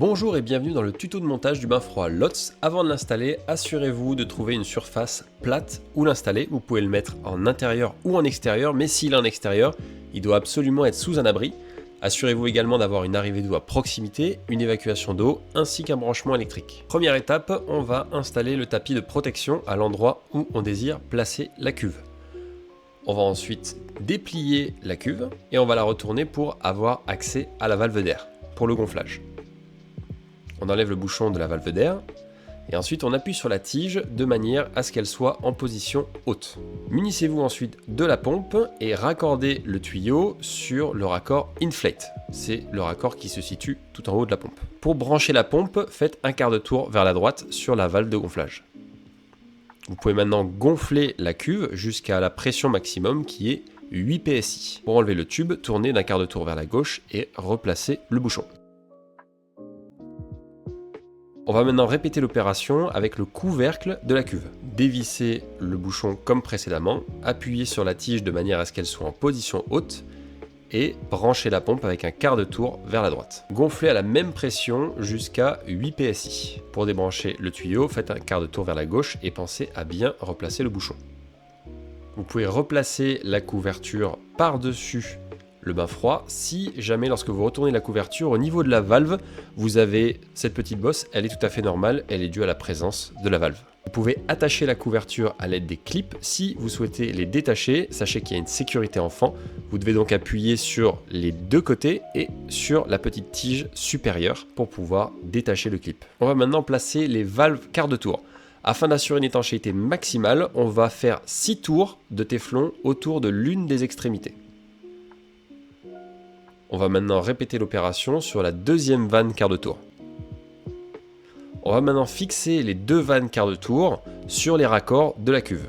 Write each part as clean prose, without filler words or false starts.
Bonjour et bienvenue dans le tuto de montage du bain froid Lots. Avant de l'installer, assurez-vous de trouver une surface plate où l'installer. Vous pouvez le mettre en intérieur ou en extérieur, mais s'il est en extérieur, il doit absolument être sous un abri. Assurez-vous également d'avoir une arrivée d'eau à proximité, une évacuation d'eau, ainsi qu'un branchement électrique. Première étape, on va installer le tapis de protection à l'endroit où on désire placer la cuve. On va ensuite déplier la cuve et on va la retourner pour avoir accès à la valve d'air pour le gonflage. On enlève le bouchon de la valve d'air et ensuite on appuie sur la tige de manière à ce qu'elle soit en position haute. Munissez-vous ensuite de la pompe et raccordez le tuyau sur le raccord Inflate. C'est le raccord qui se situe tout en haut de la pompe. Pour brancher la pompe, faites un quart de tour vers la droite sur la valve de gonflage. Vous pouvez maintenant gonfler la cuve jusqu'à la pression maximum qui est 8 PSI. Pour enlever le tube, tournez d'un quart de tour vers la gauche et replacez le bouchon. On va maintenant répéter l'opération avec le couvercle de la cuve. Dévissez le bouchon comme précédemment, appuyez sur la tige de manière à ce qu'elle soit en position haute et branchez la pompe avec un quart de tour vers la droite. Gonflez à la même pression jusqu'à 8 PSI. Pour débrancher le tuyau, faites un quart de tour vers la gauche et pensez à bien replacer le bouchon. Vous pouvez replacer la couverture par-dessus le bain froid si jamais lorsque vous retournez la couverture au niveau de la valve, vous avez cette petite bosse, elle est tout à fait normale, elle est due à la présence de la valve. Vous pouvez attacher la couverture à l'aide des clips. Si vous souhaitez les détacher, sachez qu'il y a une sécurité enfant. Vous devez donc appuyer sur les deux côtés et sur la petite tige supérieure pour pouvoir détacher le clip. On va maintenant placer les valves quart de tour. Afin d'assurer une étanchéité maximale, on va faire 6 tours de téflon autour de l'une des extrémités. On va maintenant répéter l'opération sur la deuxième vanne quart de tour. On va maintenant fixer les deux vannes quart de tour sur les raccords de la cuve.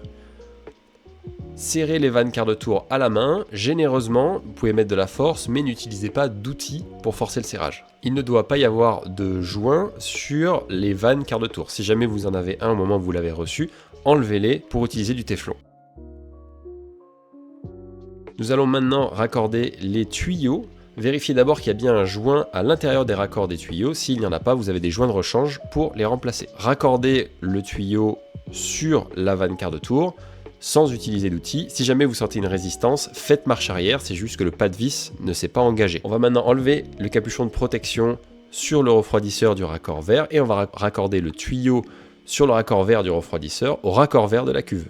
Serrez les vannes quart de tour à la main, généreusement, vous pouvez mettre de la force, mais n'utilisez pas d'outils pour forcer le serrage. Il ne doit pas y avoir de joint sur les vannes quart de tour. Si jamais vous en avez un au moment où vous l'avez reçu, enlevez-les pour utiliser du téflon. Nous allons maintenant raccorder les tuyaux. Vérifiez d'abord qu'il y a bien un joint à l'intérieur des raccords des tuyaux. S'il n'y en a pas, vous avez des joints de rechange pour les remplacer. Raccordez le tuyau sur la vanne quart de tour sans utiliser d'outils. Si jamais vous sentez une résistance, faites marche arrière, c'est juste que le pas de vis ne s'est pas engagé. On va maintenant enlever le capuchon de protection sur le refroidisseur du raccord vert et on va raccorder le tuyau sur le raccord vert du refroidisseur au raccord vert de la cuve.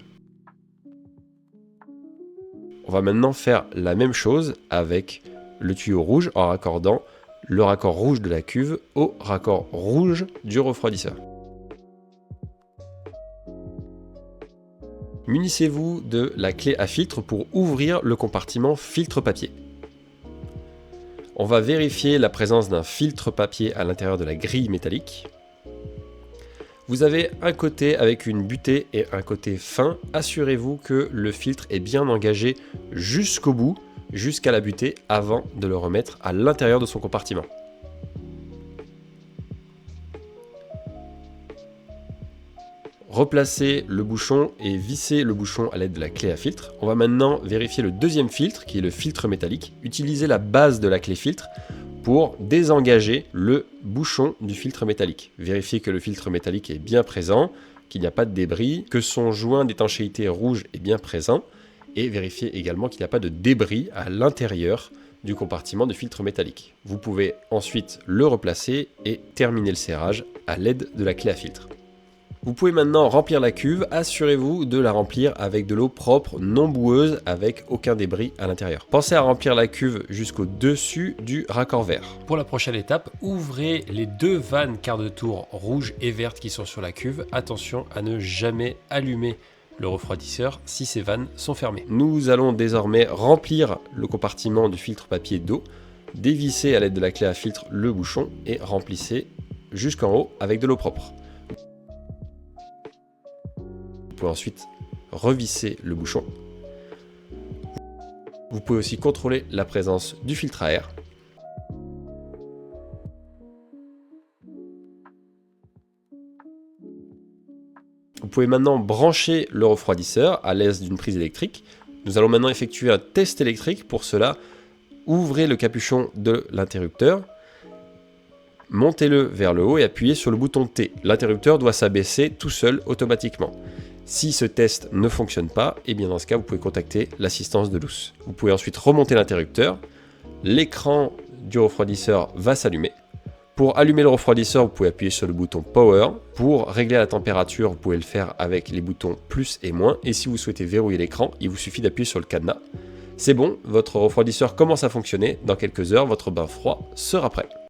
On va maintenant faire la même chose avec le tuyau rouge en raccordant le raccord rouge de la cuve au raccord rouge du refroidisseur. Munissez-vous de la clé à filtre pour ouvrir le compartiment filtre papier. On va vérifier la présence d'un filtre papier à l'intérieur de la grille métallique. Vous avez un côté avec une butée et un côté fin. Assurez-vous que le filtre est bien engagé jusqu'au bout, jusqu'à la butée, avant de le remettre à l'intérieur de son compartiment. Replacez le bouchon et vissez le bouchon à l'aide de la clé à filtre. On va maintenant vérifier le deuxième filtre, qui est le filtre métallique. Utilisez la base de la clé filtre pour désengager le bouchon du filtre métallique. Vérifiez que le filtre métallique est bien présent, qu'il n'y a pas de débris, que son joint d'étanchéité rouge est bien présent, et vérifiez également qu'il n'y a pas de débris à l'intérieur du compartiment de filtre métallique. Vous pouvez ensuite le replacer et terminer le serrage à l'aide de la clé à filtre. Vous pouvez maintenant remplir la cuve, assurez-vous de la remplir avec de l'eau propre, non boueuse, avec aucun débris à l'intérieur. Pensez à remplir la cuve jusqu'au dessus du raccord vert. Pour la prochaine étape, ouvrez les deux vannes quart de tour rouge et verte qui sont sur la cuve. Attention à ne jamais allumer le refroidisseur si ces vannes sont fermées. Nous allons désormais remplir le compartiment du filtre papier d'eau. Dévissez à l'aide de la clé à filtre le bouchon et remplissez jusqu'en haut avec de l'eau propre. Vous pouvez ensuite revisser le bouchon. Vous pouvez aussi contrôler la présence du filtre à air. Vous pouvez maintenant brancher le refroidisseur à l'aide d'une prise électrique. Nous allons maintenant effectuer un test électrique. Pour cela, ouvrez le capuchon de l'interrupteur. montez-le vers le haut et appuyez sur le bouton T. L'interrupteur doit s'abaisser tout seul automatiquement. Si ce test ne fonctionne pas, et bien dans ce cas, vous pouvez contacter l'assistance de Loos. Vous pouvez ensuite remonter l'interrupteur. L'écran du refroidisseur va s'allumer. Pour allumer le refroidisseur, vous pouvez appuyer sur le bouton Power. Pour régler la température, vous pouvez le faire avec les boutons plus et moins. Et si vous souhaitez verrouiller l'écran, il vous suffit d'appuyer sur le cadenas. C'est bon, votre refroidisseur commence à fonctionner. Dans quelques heures, votre bain froid sera prêt.